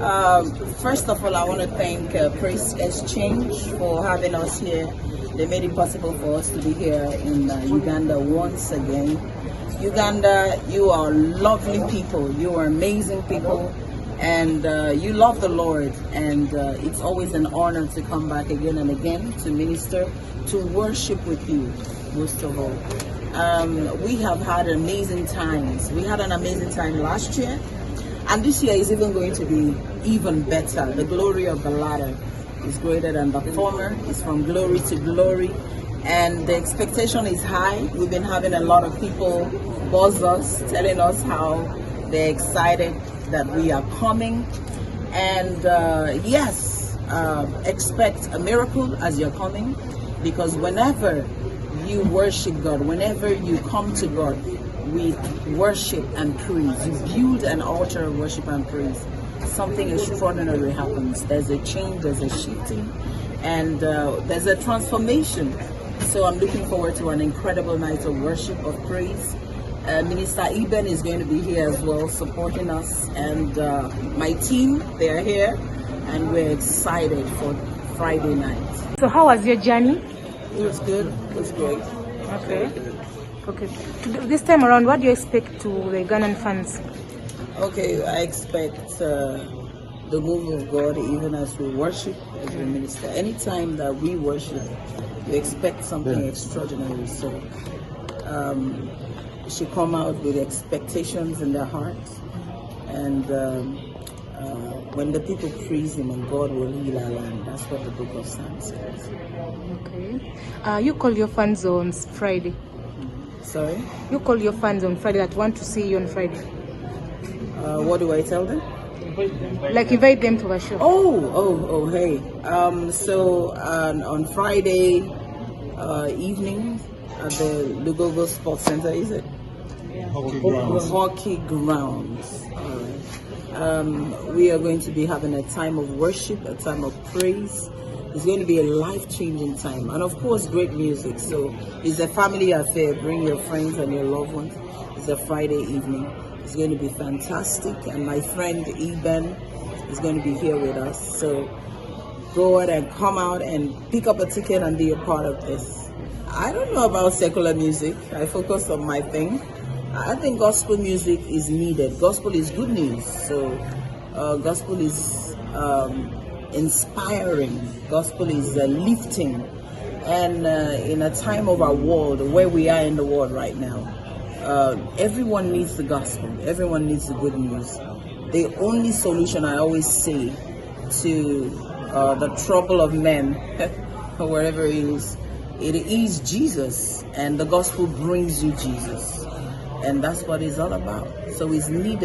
First of all, I want to thank Praise Exchange for having us here. They made it possible for us to be here in Uganda once again. Uganda, you are lovely people. You are amazing people. And you love the Lord. And it's always an honor to come back again and again to minister, to worship with you, most of all. We have had amazing times. We had an amazing time last year. And this year is even going to be even better. The glory of the latter is greater than the former. It's from glory to glory. And the expectation is high. We've been having a lot of people buzz us, telling us how they're excited that we are coming. And yes, expect a miracle as you're coming. Because whenever you worship God, whenever you come to God, with worship and praise, you build an altar of worship and praise, something extraordinary happens. There's a change, there's a shifting, and there's a transformation. So I'm looking forward to an incredible night of worship, of praise. Minister Eben is going to be here as well, supporting us, and my team, they're here, and we're excited for Friday night. So how was your journey? It was good. It was great. Okay. Okay. This time around, what do you expect to the Ugandan fans? Okay, I expect the move of God even as we worship, as we minister. Anytime that we worship, we expect something extraordinary. So should come out with expectations in their hearts. And when the people praise Him, and God will heal our land. That's what the book of Psalms says. Okay. You call your fans on Friday. Sorry? You call your fans on Friday that want to see you on Friday. What do I tell them? Like invite them to a show. Hey. So on Friday evening at the Lugogo Sports Center, is it? Yeah. Hockey grounds. We are going to be having a time of worship, a time of praise. It's going to be a life-changing time, and of course, great music. So it's a family affair. Bring your friends and your loved ones. It's a Friday evening. It's going to be fantastic, and my friend Eben is going to be here with us. So go ahead and come out and pick up a ticket and be a part of this. I don't know about secular music. I focus on my thing. I think gospel music is needed. Gospel is good news. So gospel is inspiring. Gospel is lifting. And in a time of our world, where we are in the world right now, everyone needs the gospel. Everyone needs the good news. The only solution, I always say, to the trouble of men, wherever it is Jesus. And the gospel brings you Jesus. And that's what it's all about. So it's needed.